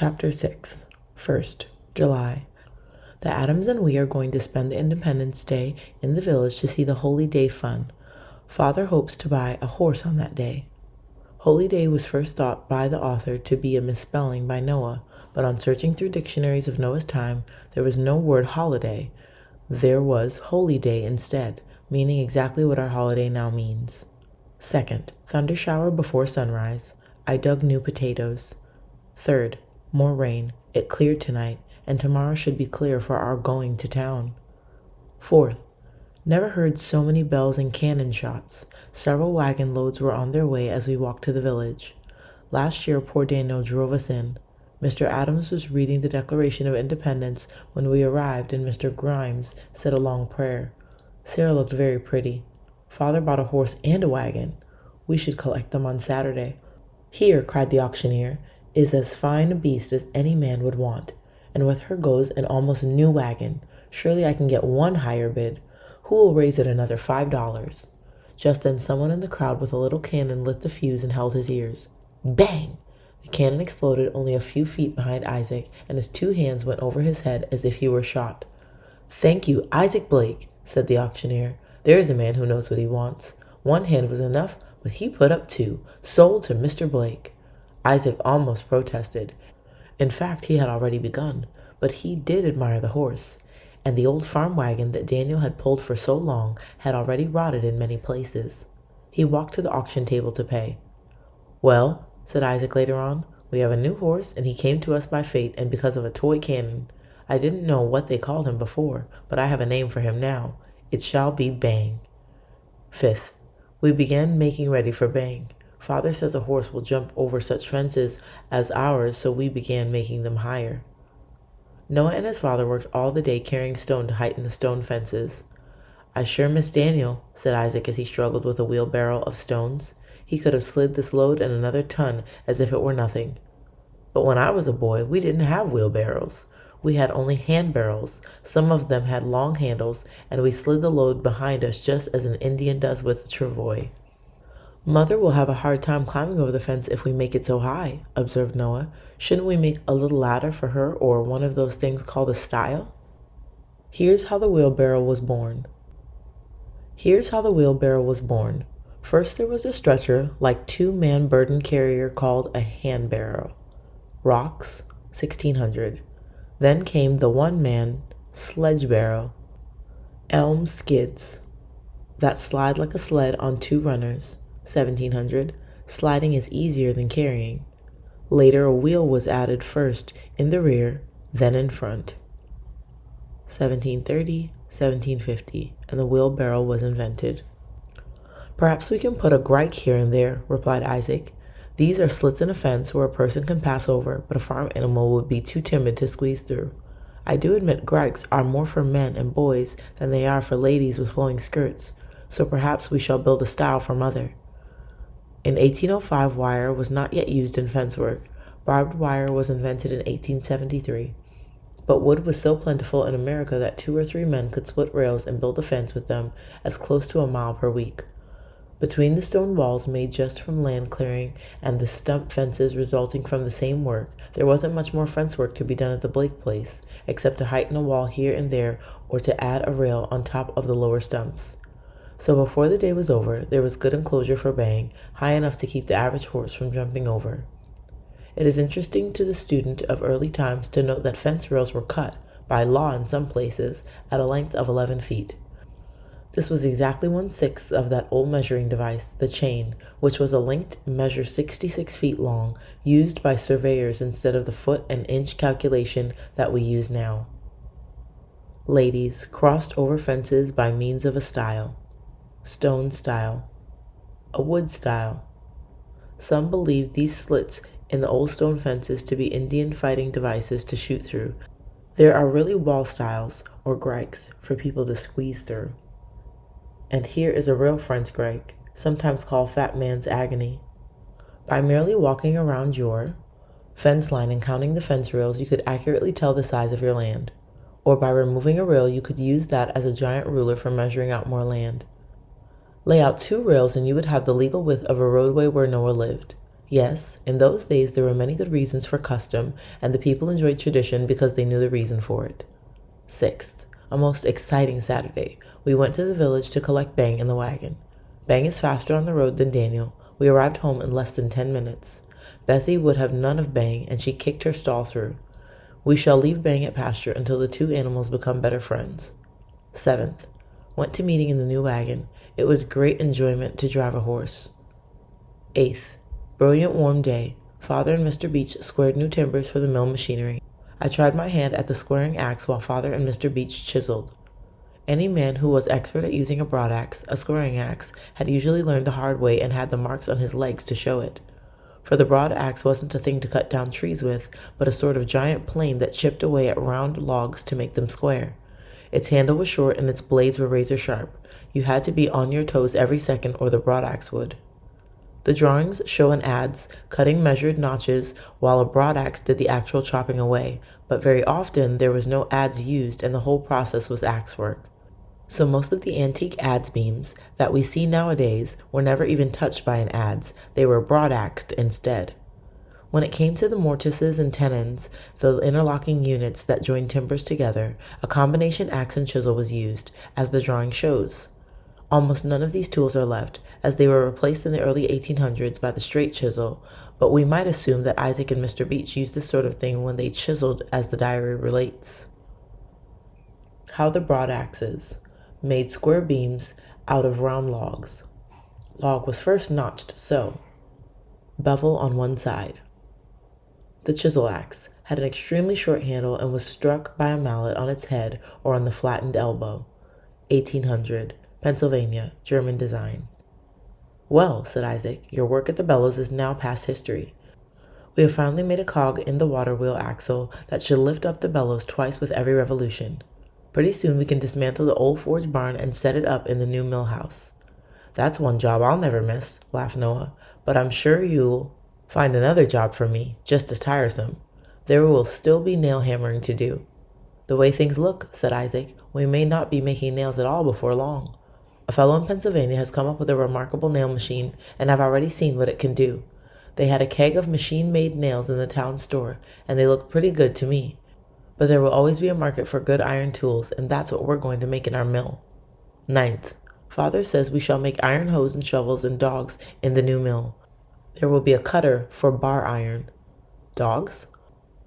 Chapter 6. 1st, July. The Adams and we are going to spend the Independence Day in the village to see the Holy Day fun. Father hopes to buy a horse on that day. Holy Day was first thought by the author to be a misspelling by Noah, but on searching through dictionaries of Noah's time, there was no word holiday. There was Holy Day instead, meaning exactly what our holiday now means. 2nd, thunder shower before sunrise. I dug new potatoes. 3rd, more rain. It cleared tonight, and tomorrow should be clear for our going to town. 4th, never heard so many bells and cannon shots. Several wagon loads were on their way as we walked to the village. Last year, poor Daniel drove us in. Mr. Adams was reading the Declaration of Independence when we arrived, and Mr. Grimes said a long prayer. Sarah looked very pretty. Father bought a horse and a wagon. We should collect them on Saturday. Here, cried the auctioneer, is as fine a beast as any man would want, and with her goes an almost new wagon. Surely I can get one higher bid. Who will raise it another $5? Just then someone in the crowd with a little cannon lit the fuse and held his ears. Bang! The cannon exploded only a few feet behind Isaac, and his 2 hands went over his head as if he were shot. Thank you, Isaac Blake, said the auctioneer. There is a man who knows what he wants. 1 hand was enough, but he put up 2. Sold to Mr. Blake. Isaac almost protested. In fact, he had already begun, but he did admire the horse, and the old farm wagon that Daniel had pulled for so long had already rotted in many places. He walked to the auction table to pay. Well, said Isaac later on, we have a new horse, and he came to us by fate and because of a toy cannon. I didn't know what they called him before, but I have a name for him now. It shall be Bang. 5th, we began making ready for Bang. Father says a horse will jump over such fences as ours, so we began making them higher. Noah and his father worked all the day carrying stone to heighten the stone fences. I sure miss Daniel, said Isaac as he struggled with a wheelbarrow of stones. He could have slid this load and another ton as if it were nothing. But when I was a boy, we didn't have wheelbarrows. We had only hand barrels. Some of them had long handles, and we slid the load behind us just as an Indian does with a travois. Mother will have a hard time climbing over the fence if we make it so high, observed Noah. Shouldn't we make a little ladder for her or one of those things called a stile? Here's how the wheelbarrow was born. First there was a stretcher like 2-man burden carrier called a hand barrow. Rocks, 1600. Then came the 1-man sledge barrow. Elm skids that slide like a sled on 2 runners. 1700. Sliding is easier than carrying. Later a wheel was added first in the rear, then in front. 1730, 1750, and the wheelbarrow was invented. Perhaps we can put a grike here and there, replied Isaac. These are slits in a fence where a person can pass over, but a farm animal would be too timid to squeeze through. I do admit grikes are more for men and boys than they are for ladies with flowing skirts, so perhaps we shall build a stile for Mother. In 1805, wire was not yet used in fence work. Barbed wire was invented in 1873. But wood was so plentiful in America that 2 or 3 men could split rails and build a fence with them as close to a mile per week. Between the stone walls made just from land clearing and the stump fences resulting from the same work, there wasn't much more fence work to be done at the Blake place, except to heighten a wall here and there or to add a rail on top of the lower stumps. So before the day was over, there was good enclosure for Bang, high enough to keep the average horse from jumping over. It is interesting to the student of early times to note that fence rails were cut, by law in some places, at a length of 11 feet. This was exactly 1/6 of that old measuring device, the chain, which was a linked measure 66 feet long, used by surveyors instead of the foot and inch calculation that we use now. Ladies crossed over fences by means of a stile. Stone stile. A wood stile. Some believed these slits in the old stone fences to be Indian fighting devices to shoot through. There are really wall stiles, or grikes, for people to squeeze through. And here is a real French grike, sometimes called Fat Man's Agony. By merely walking around your fence line and counting the fence rails, you could accurately tell the size of your land. Or by removing a rail, you could use that as a giant ruler for measuring out more land. Lay out 2 rails and you would have the legal width of a roadway where Noah lived. Yes, in those days there were many good reasons for custom, and the people enjoyed tradition because they knew the reason for it. 6th, a most exciting Saturday. We went to the village to collect Bang in the wagon. Bang is faster on the road than Daniel. We arrived home in less than 10 minutes. Bessie would have none of Bang, and she kicked her stall through. We shall leave Bang at pasture until the two animals become better friends. 7th, went to meeting in the new wagon. It was great enjoyment to drive a horse. 8th, brilliant warm day. Father and Mr. Beach squared new timbers for the mill machinery. I tried my hand at the squaring axe while Father and Mr. Beach chiseled. Any man who was expert at using a broadaxe, a squaring axe, had usually learned the hard way and had the marks on his legs to show it. For the broad axe wasn't a thing to cut down trees with, but a sort of giant plane that chipped away at round logs to make them square. Its handle was short and its blades were razor sharp. You had to be on your toes every second or the broadaxe would. The drawings show an adze cutting measured notches while a broadaxe did the actual chopping away, but very often there was no adze used and the whole process was axe work. So most of the antique adze beams that we see nowadays were never even touched by an adze, they were broadaxed instead. When it came to the mortises and tenons, the interlocking units that joined timbers together, a combination axe and chisel was used, as the drawing shows. Almost none of these tools are left, as they were replaced in the early 1800s by the straight chisel, but we might assume that Isaac and Mr. Beach used this sort of thing when they chiseled, as the diary relates. How the broadaxes made square beams out of round logs. Log was first notched so. Bevel on one side. The chisel axe had an extremely short handle and was struck by a mallet on its head or on the flattened elbow. 1800, Pennsylvania, German design. Well, said Isaac, your work at the bellows is now past history. We have finally made a cog in the water wheel axle that should lift up the bellows twice with every revolution. Pretty soon we can dismantle the old forge barn and set it up in the new mill house. That's one job I'll never miss, laughed Noah, but I'm sure you'll find another job for me, just as tiresome. There will still be nail hammering to do. The way things look, said Isaac, we may not be making nails at all before long. A fellow in Pennsylvania has come up with a remarkable nail machine, and I've already seen what it can do. They had a keg of machine-made nails in the town store, and they look pretty good to me. But there will always be a market for good iron tools, and that's what we're going to make in our mill. 9th, Father says we shall make iron hoes and shovels and dogs in the new mill. There will be a cutter for bar iron. Dogs?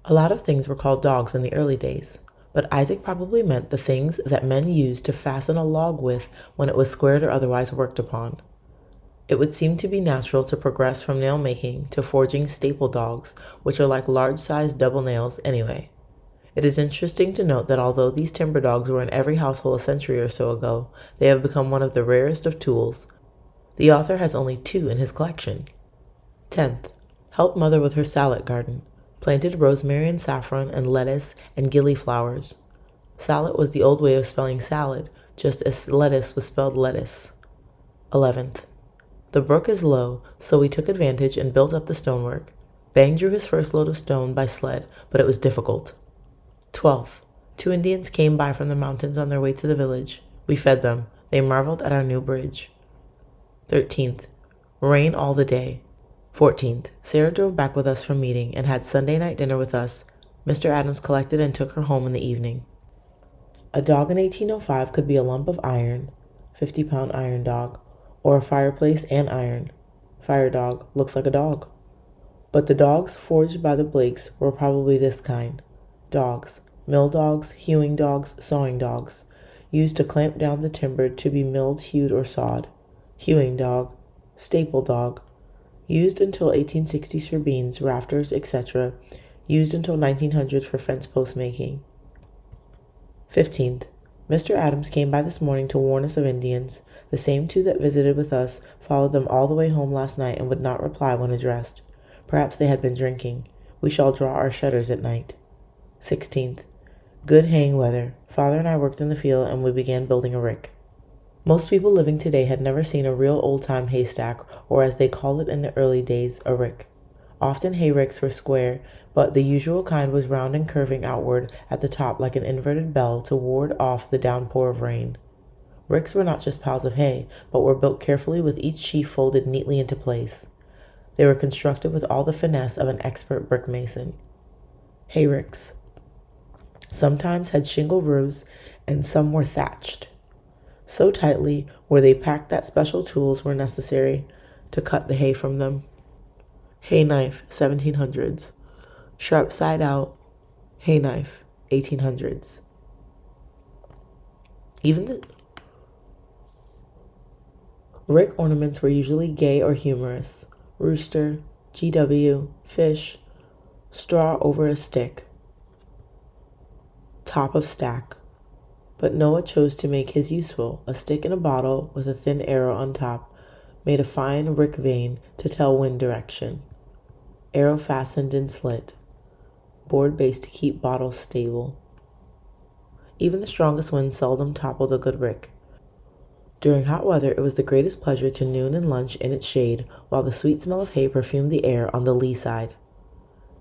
A lot of things were called dogs in the early days, but Isaac probably meant the things that men used to fasten a log with when it was squared or otherwise worked upon. It would seem to be natural to progress from nail making to forging staple dogs, which are like large-sized double nails anyway. It is interesting to note that although these timber dogs were in every household a century or so ago, they have become one of the rarest of tools. The author has only 2 in his collection. 10th, help mother with her salad garden. Planted rosemary and saffron and lettuce and gillyflowers. Salad was the old way of spelling salad, just as lettuce was spelled lettuce. 11th, the brook is low, so we took advantage and built up the stonework. Bang drew his first load of stone by sled, but it was difficult. 12th, 2 Indians came by from the mountains on their way to the village. We fed them. They marveled at our new bridge. 13th, rain all the day. 14th, Sarah drove back with us from meeting and had Sunday night dinner with us. Mr. Adams collected and took her home in the evening. A dog in 1805 could be a lump of iron, 50-pound iron dog, or a fireplace and iron. Fire dog looks like a dog. But the dogs forged by the Blakes were probably this kind. Dogs, mill dogs, hewing dogs, sawing dogs, used to clamp down the timber to be milled, hewed, or sawed. Hewing dog, staple dog, used until 1860s for beams, rafters, etc., used until 1900 for fence post making. 15th, Mr. Adams came by this morning to warn us of Indians. The same 2 that visited with us followed them all the way home last night and would not reply when addressed. Perhaps they had been drinking. We shall draw our shutters at night. 16th, good haying weather. Father and I worked in the field and we began building a rick. Most people living today had never seen a real old-time haystack, or as they called it in the early days, a rick. Often hay ricks were square, but the usual kind was round and curving outward at the top like an inverted bell to ward off the downpour of rain. Ricks were not just piles of hay, but were built carefully with each sheaf folded neatly into place. They were constructed with all the finesse of an expert brick mason. Hayricks sometimes had shingle roofs and some were thatched. So tightly were they packed that special tools were necessary to cut the hay from them. Hay knife, 1700s. Sharp side out, hay knife, 1800s. Even the rick ornaments were usually gay or humorous. Rooster, GW, fish, straw over a stick, top of stack. But Noah chose to make his useful. A stick in a bottle with a thin arrow on top made a fine rick vane to tell wind direction. Arrow fastened and slit. Board base to keep bottles stable. Even the strongest wind seldom toppled a good rick. During hot weather, it was the greatest pleasure to noon and lunch in its shade, while the sweet smell of hay perfumed the air on the lee side.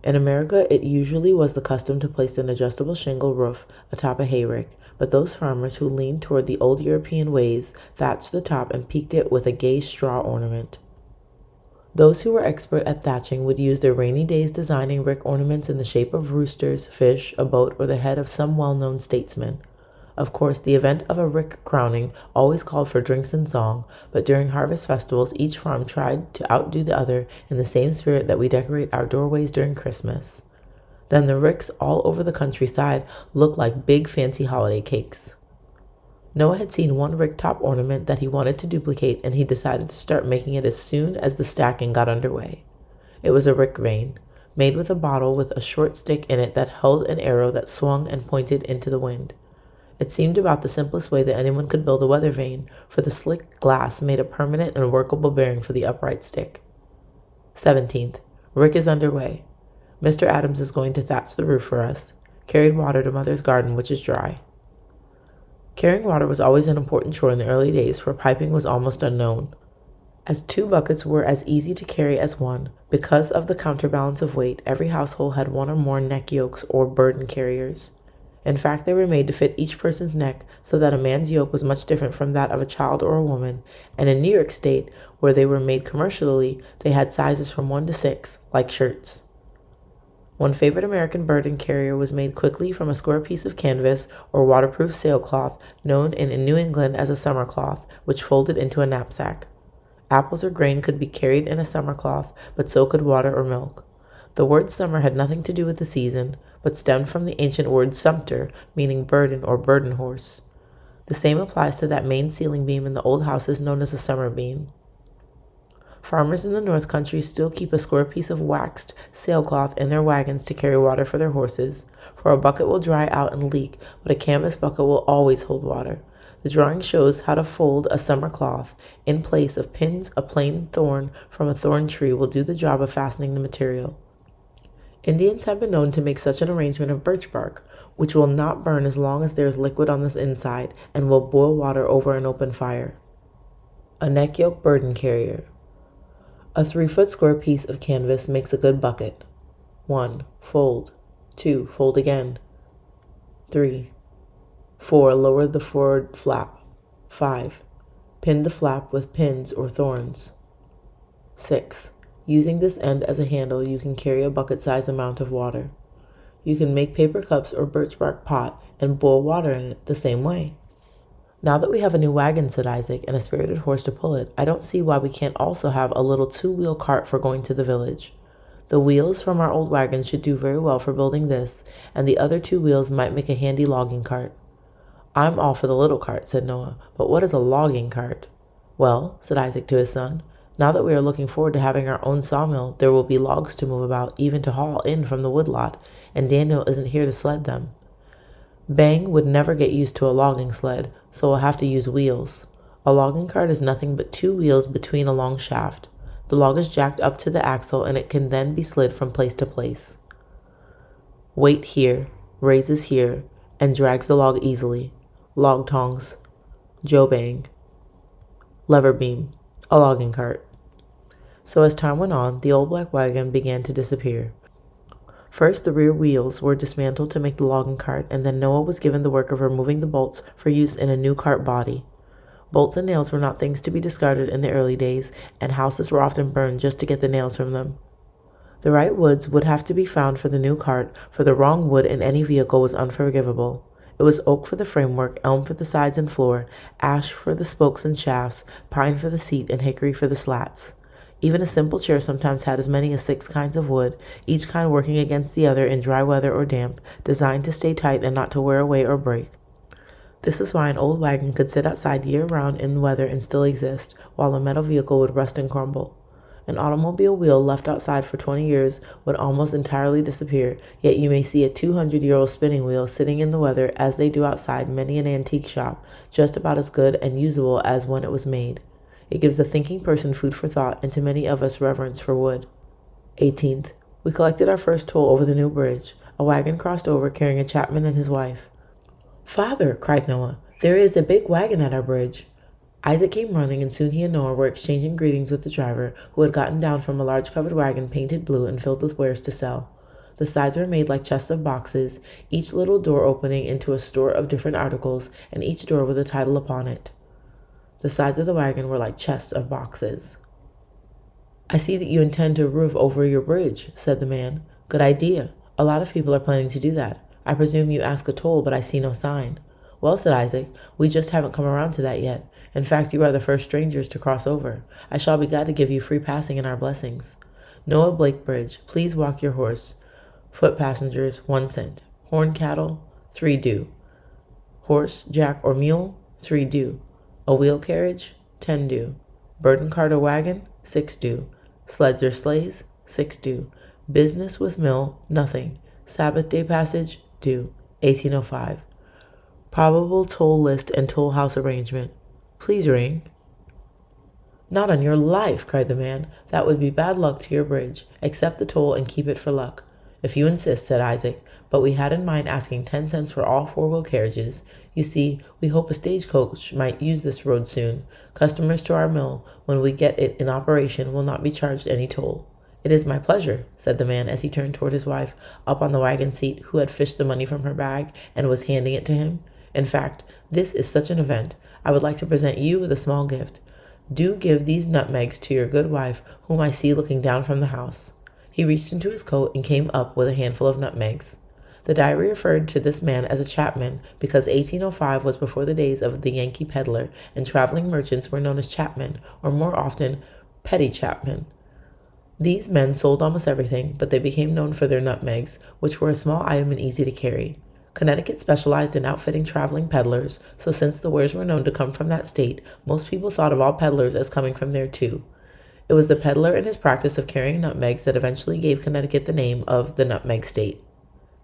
In America, it usually was the custom to place an adjustable shingle roof atop a hayrick, but those farmers who leaned toward the old European ways thatched the top and peaked it with a gay straw ornament. Those who were expert at thatching would use their rainy days designing rick ornaments in the shape of roosters, fish, a boat, or the head of some well-known statesman. Of course, the event of a rick crowning always called for drinks and song, but during harvest festivals, each farm tried to outdo the other in the same spirit that we decorate our doorways during Christmas. Then the ricks all over the countryside looked like big fancy holiday cakes. Noah had seen one rick top ornament that he wanted to duplicate, and he decided to start making it as soon as the stacking got underway. It was a rick vane, made with a bottle with a short stick in it that held an arrow that swung and pointed into the wind. It seemed about the simplest way that anyone could build a weather vane, for the slick glass made a permanent and workable bearing for the upright stick. 17th. Rick is underway. Mr. Adams is going to thatch the roof for us. Carried water to Mother's garden, which is dry. Carrying water was always an important chore in the early days, for piping was almost unknown. As 2 buckets were as easy to carry as one, because of the counterbalance of weight, every household had 1 or more neck yokes or burden carriers. In fact, they were made to fit each person's neck, so that a man's yoke was much different from that of a child or a woman, and in New York State, where they were made commercially, they had sizes from 1 to 6, like shirts. One favorite American burden carrier was made quickly from a square piece of canvas or waterproof sailcloth known in New England as a summer cloth, which folded into a knapsack. Apples or grain could be carried in a summer cloth, but so could water or milk. The word summer had nothing to do with the season, but stemmed from the ancient word sumpter, meaning burden or burden horse. The same applies to that main ceiling beam in the old houses known as a summer beam. Farmers in the North Country still keep a square piece of waxed sailcloth in their wagons to carry water for their horses, for a bucket will dry out and leak, but a canvas bucket will always hold water. The drawing shows how to fold a summer cloth. In place of pins, a plain thorn from a thorn tree will do the job of fastening the material. Indians have been known to make such an arrangement of birch bark, which will not burn as long as there is liquid on the inside and will boil water over an open fire. A neck yoke burden carrier. A 3-foot square piece of canvas makes a good bucket. 1. Fold. 2. Fold again. 3. 4. Lower the forward flap. 5. Pin the flap with pins or thorns. 6. Using this end as a handle, you can carry a bucket-sized amount of water. You can make paper cups or birch bark pot and boil water in it the same way. Now that we have a new wagon, said Isaac, and a spirited horse to pull it, I don't see why we can't also have a little 2-wheel cart for going to the village. The wheels from our old wagon should do very well for building this, and the other 2 wheels might make a handy logging cart. I'm all for the little cart, said Noah, but what is a logging cart? Well, said Isaac to his son, now that we are looking forward to having our own sawmill, there will be logs to move about, even to haul in from the woodlot, and Daniel isn't here to sled them. Bang would never get used to a logging sled, so we'll have to use wheels. A logging cart is nothing but 2 wheels between a long shaft. The log is jacked up to the axle, and it can then be slid from place to place. Weight here, raises here, and drags the log easily. Log tongs. Joe bang. Lever beam. A logging cart. So as time went on, the old black wagon began to disappear. First, the rear wheels were dismantled to make the logging cart, and then Noah was given the work of removing the bolts for use in a new cart body. Bolts and nails were not things to be discarded in the early days, and houses were often burned just to get the nails from them. The right woods would have to be found for the new cart, for the wrong wood in any vehicle was unforgivable. It was oak for the framework, elm for the sides and floor, ash for the spokes and shafts, pine for the seat, and hickory for the slats. Even a simple chair sometimes had as many as 6 kinds of wood, each kind working against the other in dry weather or damp, designed to stay tight and not to wear away or break. This is why an old wagon could sit outside year-round in weather and still exist, while a metal vehicle would rust and crumble. An automobile wheel left outside for 20 years would almost entirely disappear, yet you may see a 200-year-old spinning wheel sitting in the weather as they do outside many an antique shop, just about as good and usable as when it was made. It gives a thinking person food for thought and to many of us reverence for wood. 18th. We collected our first toll over the new bridge. A wagon crossed over carrying a chapman and his wife. "Father," cried Noah, "there is a big wagon at our bridge." Isaac came running, and soon he and Noah were exchanging greetings with the driver, who had gotten down from a large covered wagon painted blue and filled with wares to sell. The sides were made like chests of boxes, each little door opening into a store of different articles, and each door with a title upon it. The sides of the wagon were like chests of boxes. "I see that you intend to roof over your bridge," said the man. "Good idea. A lot of people are planning to do that. I presume you ask a toll, but I see no sign." "Well," said Isaac, "we just haven't come around to that yet. In fact, you are the first strangers to cross over. I shall be glad to give you free passing and our blessings. Noah Blake Bridge, please walk your horse. Foot passengers, 1 cent. Horn cattle, 3 due. Horse, jack, or mule, 3 due. A wheel carriage, 10 due. Burden cart or wagon, 6 due. Sleds or sleighs, 6 due. Business with mill, nothing. Sabbath day passage, due. 1805. Probable toll list and toll house arrangement. Please ring." "Not on your life," cried the man. "That would be bad luck to your bridge. Accept the toll and keep it for luck." "If you insist," said Isaac, "but we had in mind asking 10 cents for all 4-wheel carriages. You see, we hope a stagecoach might use this road soon. Customers to our mill, when we get it in operation, will not be charged any toll." "It is my pleasure," said the man as he turned toward his wife, up on the wagon seat, who had fished the money from her bag and was handing it to him. "In fact, this is such an event. I would like to present you with a small gift. Do give these nutmegs to your good wife, whom I see looking down from the house." He reached into his coat and came up with a handful of nutmegs. The diary referred to this man as a chapman because 1805 was before the days of the Yankee peddler, and traveling merchants were known as chapmen, or more often, petty chapmen. These men sold almost everything, but they became known for their nutmegs, which were a small item and easy to carry. Connecticut specialized in outfitting traveling peddlers, so since the wares were known to come from that state, most people thought of all peddlers as coming from there too. It was the peddler and his practice of carrying nutmegs that eventually gave Connecticut the name of the Nutmeg State.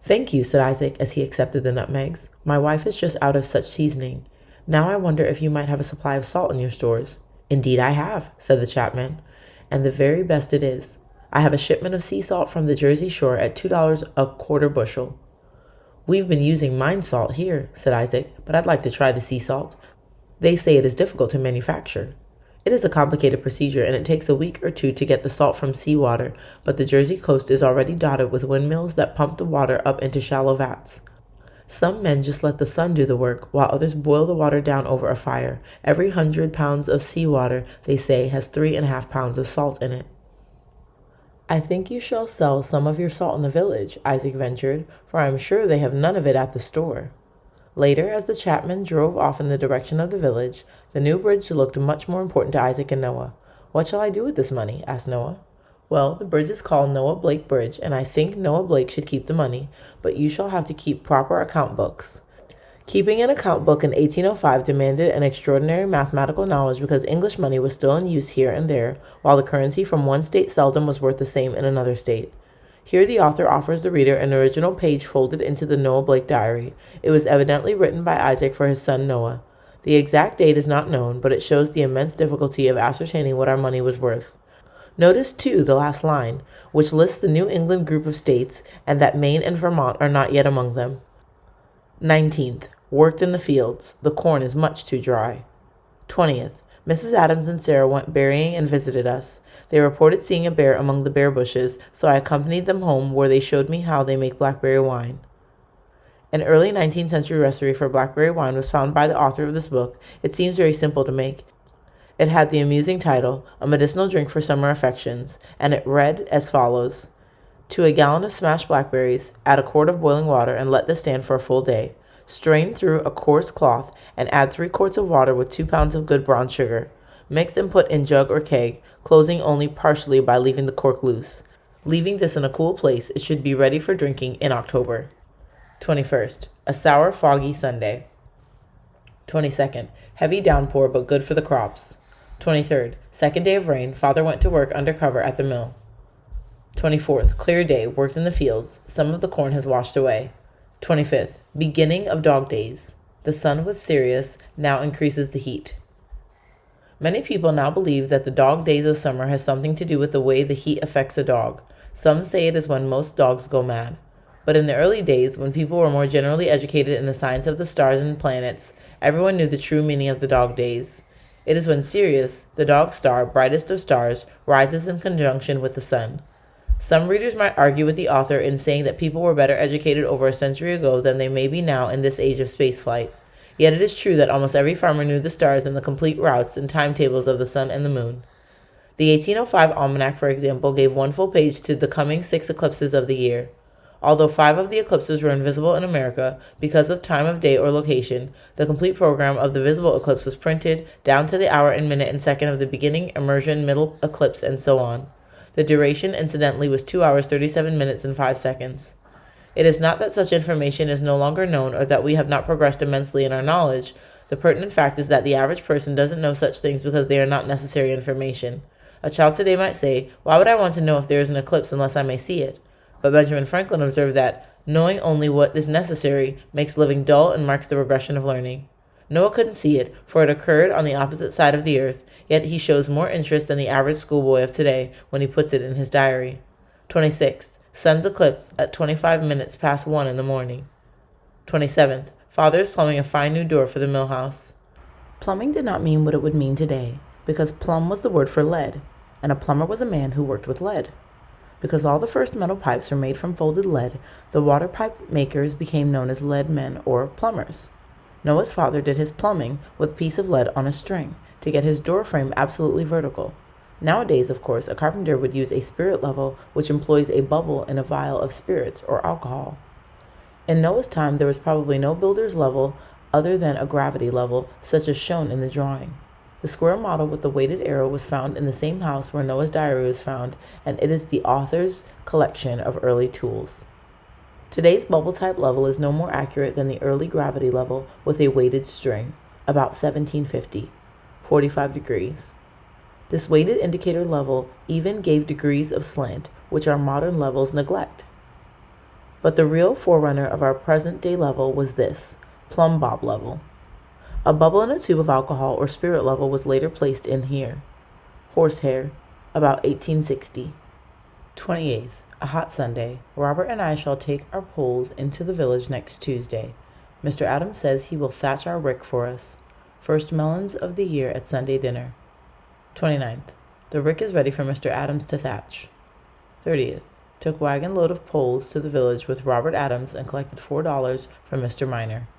"Thank you," said Isaac as he accepted the nutmegs. "My wife is just out of such seasoning. Now I wonder if you might have a supply of salt in your stores." "Indeed I have," said the chapman, "and the very best it is. I have a shipment of sea salt from the Jersey shore at $2 a quarter bushel." "We've been using mine salt here," said Isaac, "but I'd like to try the sea salt. They say it is difficult to manufacture." "It is a complicated procedure, and it takes a week or 2 to get the salt from seawater, but the Jersey coast is already dotted with windmills that pump the water up into shallow vats. Some men just let the sun do the work, while others boil the water down over a fire. Every 100 pounds of seawater, they say, has 3½ pounds of salt in it." "I think you shall sell some of your salt in the village," Isaac ventured, "for I am sure they have none of it at the store." Later, as the chapman drove off in the direction of the village, the new bridge looked much more important to Isaac and Noah. "What shall I do with this money?" asked Noah. "Well, the bridge is called Noah Blake Bridge, and I think Noah Blake should keep the money, but you shall have to keep proper account books." Keeping an account book in 1805 demanded an extraordinary mathematical knowledge because English money was still in use here and there, while the currency from one state seldom was worth the same in another state. Here the author offers the reader an original page folded into the Noah Blake diary. It was evidently written by Isaac for his son Noah. The exact date is not known, but it shows the immense difficulty of ascertaining what our money was worth. Notice, too, the last line, which lists the New England group of states, and that Maine and Vermont are not yet among them. 19th. Worked in the fields. The corn is much too dry. 20th. Mrs. Adams and Sarah went berrying and visited us. They reported seeing a bear among the bear bushes, so I accompanied them home, where they showed me how they make blackberry wine. An early 19th century recipe for blackberry wine was found by the author of this book. It seems very simple to make. It had the amusing title, A Medicinal Drink for Summer Affections, and it read as follows. To a gallon of smashed blackberries, add a quart of boiling water and let this stand for a full day. Strain through a coarse cloth and add 3 quarts of water with 2 pounds of good brown sugar. Mix and put in jug or keg, closing only partially by leaving the cork loose. Leaving this in a cool place, it should be ready for drinking in October. 21st, a sour, foggy Sunday. 22nd, heavy downpour but good for the crops. 23rd, second day of rain, father went to work undercover at the mill. 24th, clear day, worked in the fields, some of the corn has washed away. 25th, beginning of dog days. The sun was Sirius, now increases the heat. Many people now believe that the dog days of summer has something to do with the way the heat affects a dog. Some say it is when most dogs go mad. But in the early days, when people were more generally educated in the science of the stars and planets, everyone knew the true meaning of the dog days. It is when Sirius, the dog star, brightest of stars, rises in conjunction with the sun. Some readers might argue with the author in saying that people were better educated over a century ago than they may be now in this age of spaceflight. Yet it is true that almost every farmer knew the stars and the complete routes and timetables of the sun and the moon. The 1805 almanac, for example, gave 1 full page to the coming 6 eclipses of the year. Although 5 of the eclipses were invisible in America because of time of day or location, the complete program of the visible eclipse was printed down to the hour and minute and second of the beginning, immersion, middle eclipse, and so on. The duration, incidentally, was 2 hours, 37 minutes, and 5 seconds. It is not that such information is no longer known or that we have not progressed immensely in our knowledge. The pertinent fact is that the average person doesn't know such things because they are not necessary information. A child today might say, why would I want to know if there is an eclipse unless I may see it? But Benjamin Franklin observed that knowing only what is necessary makes living dull and marks the regression of learning. Noah couldn't see it, for it occurred on the opposite side of the earth, yet he shows more interest than the average schoolboy of today when he puts it in his diary. 26th, sun's eclipse at 25 minutes past 1 in the morning. 27th, father is plumbing a fine new door for the mill house. Plumbing did not mean what it would mean today, because plumb was the word for lead, and a plumber was a man who worked with lead. Because all the first metal pipes were made from folded lead, the water pipe makers became known as lead men or plumbers. Noah's father did his plumbing with a piece of lead on a string to get his door frame absolutely vertical. Nowadays, of course, a carpenter would use a spirit level, which employs a bubble in a vial of spirits or alcohol. In Noah's time, there was probably no builder's level other than a gravity level, such as shown in the drawing. The square model with the weighted arrow was found in the same house where Noah's diary was found, and it is the author's collection of early tools. Today's bubble type level is no more accurate than the early gravity level with a weighted string, about 1750, 45 degrees. This weighted indicator level even gave degrees of slant, which our modern levels neglect. But the real forerunner of our present day level was this, plumb bob level. A bubble in a tube of alcohol or spirit level was later placed in here. Horsehair, about 1860. 28th, a hot Sunday. Robert and I shall take our poles into the village next Tuesday. Mr. Adams says he will thatch our rick for us. First melons of the year at Sunday dinner. 29th, the rick is ready for Mr. Adams to thatch. 30th, took wagon load of poles to the village with Robert Adams and collected $4 from Mr. Miner.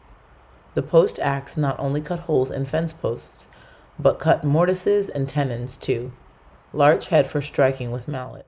The post axe not only cut holes in fence posts, but cut mortises and tenons too. Large head for striking with mallet.